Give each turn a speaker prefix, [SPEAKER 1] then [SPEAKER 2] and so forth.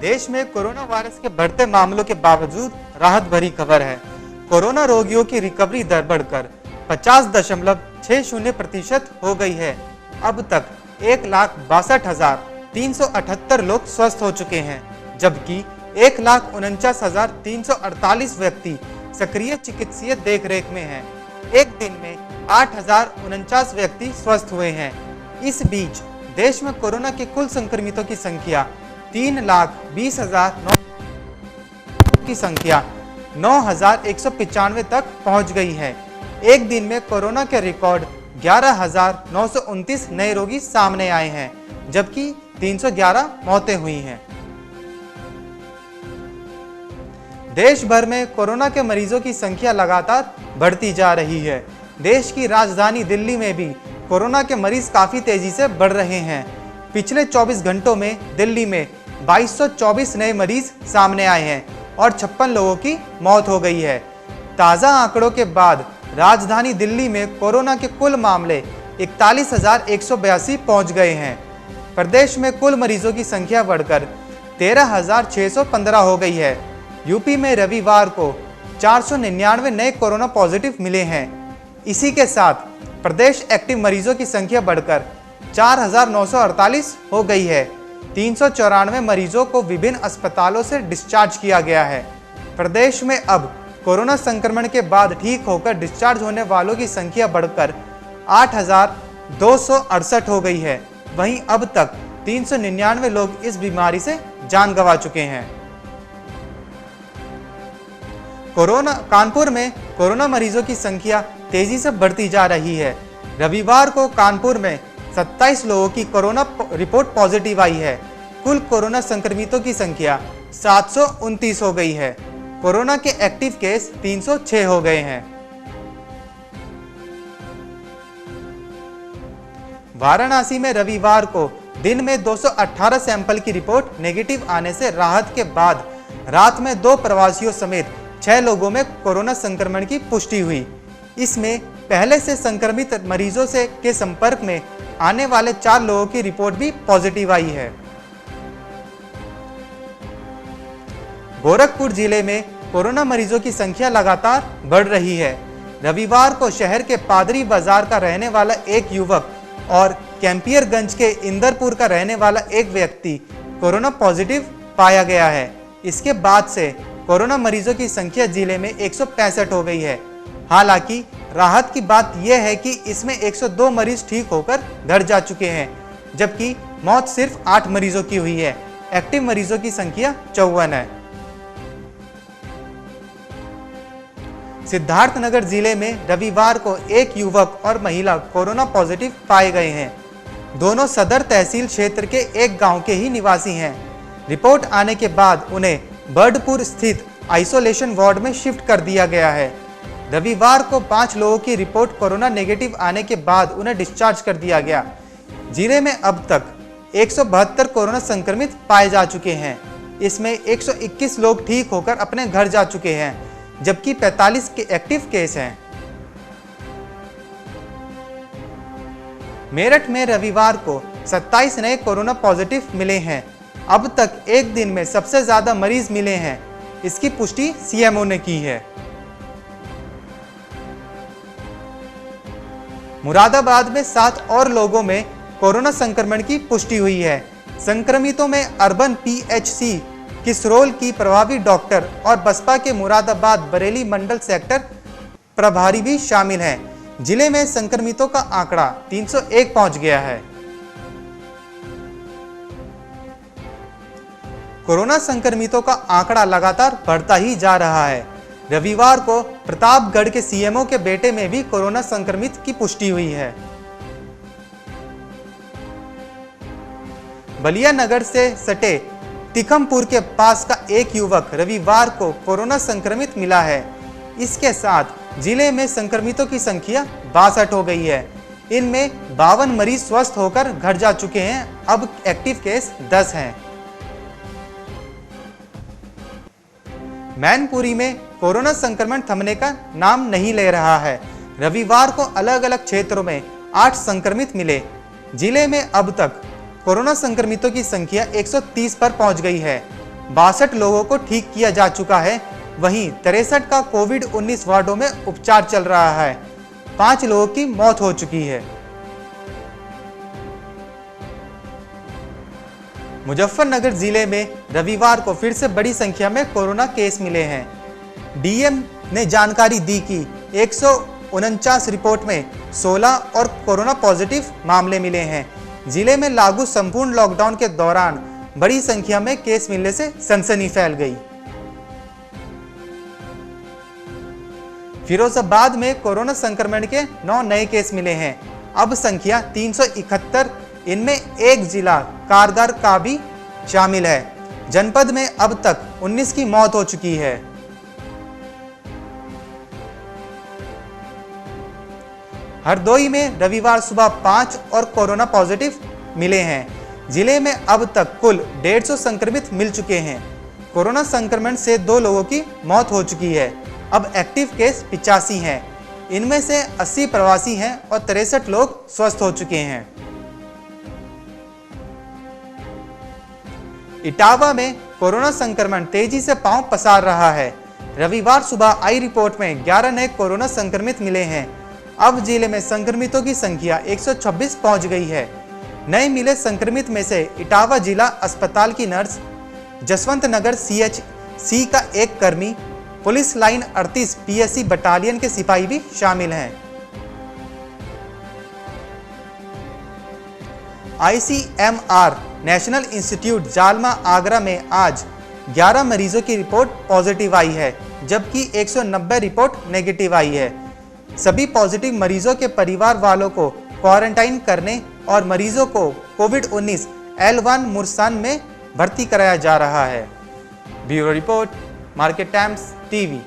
[SPEAKER 1] देश में corona virus के बढ़ते मामलों के बावजूद राहत भरी खबर है। कोरोना रोगियों की रिकवरी दर बढ़कर 50.60% हो गई है। अब तक 1,62,378 लोग स्वस्थ हो चुके हैं, जबकि 1,49,348 व्यक्ति सक्रिय चिकित्सीय देखरेख में हैं। एक दिन में 8,049 व्यक्ति स्वस्थ हुए हैं। इस बीच देश में कोरोना के कुल संक्रमितों की संख्या 3,20,009 की संख्या 9,195 तक पहुंच गई है। एक दिन में कोरोना के रिकॉर्ड 11,929 नए रोगी सामने आए हैं, जबकि 311 मौतें हुई हैं। देश भर में कोरोना के मरीजों की संख्या लगातार बढ़ती जा रही है। देश की राजधानी दिल्ली में भी कोरोना के मरीज काफी तेजी से बढ़ रहे हैं। पिछले 24 घंटों में दिल्ली में 2224 नए मरीज सामने आए हैं और 56 लोगों की मौत हो गई है। ताज़ा आंकड़ों के बाद राजधानी दिल्ली में कोरोना के कुल मामले 41,182 पहुंच गए हैं। प्रदेश में कुल मरीजों की संख्या बढ़कर 13,615 हो गई है। यूपी में रविवार को 499 नए कोरोना पॉजिटिव मिले हैं। इसी के साथ प्रदेश एक्टिव मरीजों की संख्या बढ़कर 4,948 हो गई है। 394 मरीजों को विभिन्न अस्पतालों से डिस्चार्ज किया गया है। प्रदेश में अब कोरोना संक्रमण के बाद ठीक होकर डिस्चार्ज होने वालों की संख्या बढ़कर 8,268 हो गई है। वहीं अब तक 399 लोग इस बीमारी से जान गंवा चुके हैं। कानपुर में कोरोना मरीजों की संख्या तेजी से बढ़ती जा रही है। रविवार को कानपुर में 27 लोगों की कोरोना रिपोर्ट पॉजिटिव आई है। कुल कोरोना संक्रमितों की संख्या 729 हो गई है। कोरोना के एक्टिव केस 306 हो गए हैं। वाराणसी में रविवार को दिन में 218 सैंपल की रिपोर्ट नेगेटिव आने से राहत के बाद रात में 2 प्रवासियों समेत 6 लोगों में कोरोना संक्रमण की पुष्टि हुई। इसमें पहले से संक्रमित मरीजों के संपर्क में आने वाले 4 लोगों की रिपोर्ट भी पॉजिटिव आई है। गोरखपुर जिले में कोरोना मरीजों की संख्या लगातार बढ़ रही है। रविवार को शहर के पादरी बाजार का रहने वाला एक युवक और कैंपियरगंज के इंदरपुर का रहने वाला एक व्यक्ति कोरोना पॉजिटिव पाया गया है। इसके बाद से कोरोना मरीजों की संख्या जिले में 165 हो गई है। हालांकि राहत की बात यह है कि इसमें 102 मरीज ठीक होकर घर जा चुके हैं, जबकि मौत सिर्फ 8 मरीजों की हुई है। एक्टिव मरीजों की संख्या 54 है। सिद्धार्थनगर जिले में रविवार को एक युवक और महिला कोरोना पॉजिटिव पाए गए हैं। दोनों सदर तहसील क्षेत्र के एक गांव के ही निवासी हैं। रिपोर्ट आने के बाद उन्हें बर्डपुर स्थित आइसोलेशन वार्ड में शिफ्ट कर दिया गया है। रविवार को 5 लोगों की रिपोर्ट कोरोना नेगेटिव आने के बाद उन्हें डिस्चार्ज कर दिया गया। जिले में अब तक 172 कोरोना संक्रमित पाए जा चुके हैं। इसमें 121 लोग ठीक होकर अपने घर जा चुके हैं, जबकि 45 के एक्टिव केस हैं। मेरठ में रविवार को 27 नए कोरोना पॉजिटिव मिले हैं। अब तक एक दिन में सबसे ज्यादा मरीज मिले हैं। इसकी पुष्टि सीएमओ ने की है। मुरादाबाद में 7 और लोगों में कोरोना संक्रमण की पुष्टि हुई है। संक्रमितों में अर्बन पीएचसी किसरोल की प्रभावी डॉक्टर और बसपा के मुरादाबाद बरेली मंडल सेक्टर प्रभारी भी शामिल हैं। जिले में संक्रमितों का आंकड़ा 301 पहुंच गया है। कोरोना संक्रमितों का आंकड़ा लगातार बढ़ता ही जा रहा है। रविवार को प्रतापगढ़ के सीएमओ के बेटे में भी कोरोना संक्रमित की पुष्टि हुई है। बलिया नगर से सटे तिखमपुर के पास का एक युवक रविवार को कोरोना संक्रमित मिला है। इसके साथ जिले में संक्रमितों की संख्या 62 हो गई है। इनमें 52 मरीज स्वस्थ होकर घर जा चुके हैं। अब एक्टिव केस 10 हैं। मैनपुरी में कोरोना संक्रमण थमने का नाम नहीं ले रहा है। रविवार को अलग अलग क्षेत्रों में 8 संक्रमित मिले। जिले में अब तक कोरोना संक्रमितों की संख्या 130 पर पहुंच गई है। 62 लोगों को ठीक किया जा चुका है। वहीं 63 का कोविड-19 वार्डों में उपचार चल रहा है। 5 लोगों की मौत हो चुकी है। मुजफ्फरनगर जिले में रविवार को फिर से बड़ी संख्या में कोरोना केस मिले हैं। डीएम ने जानकारी दी कि 149 रिपोर्ट में 16 और कोरोना पॉजिटिव मामले मिले हैं। जिले में लागू संपूर्ण लॉकडाउन के दौरान बड़ी संख्या में केस मिलने से सनसनी फैल गई। फिरोजाबाद में कोरोना संक्रमण के 9 नए केस मिले हैं। अब संख्या 371, इनमें एक जिला कारगर का भी शामिल है। जनपद में अब तक 19 की मौत हो चुकी है। हरदोई में रविवार सुबह 5 और कोरोना पॉजिटिव मिले हैं। जिले में अब तक कुल 150 संक्रमित मिल चुके हैं। कोरोना संक्रमण से 2 लोगों की मौत हो चुकी है। अब एक्टिव केस 85 हैं। इनमें से 80 प्रवासी हैं और 63 लोग स्वस्थ हो चुके हैं। इटावा में कोरोना संक्रमण तेजी से पांव पसार रहा है। रविवार सुबह आई रिपोर्ट में 11 नए कोरोना संक्रमित मिले हैं। अब जिले में संक्रमितों की संख्या 126 पहुंच गई है। नए मिले संक्रमित में से इटावा जिला अस्पताल की नर्स, जसवंत नगर CHC का एक कर्मी, पुलिस लाइन 38 PSC बटालियन के सिपाही भी शामिल हैं। ICMR नेशनल इंस्टीट्यूट जालमा आगरा में आज 11 मरीजों की रिपोर्ट पॉजिटिव आई है, जबकि 190 रिपोर्ट नेगेटिव आई है। सभी पॉजिटिव मरीजों के परिवार वालों को क्वारंटाइन करने और मरीजों को कोविड-19 L1 मुरसान में भर्ती कराया जा रहा है। Bureau report, market times TV।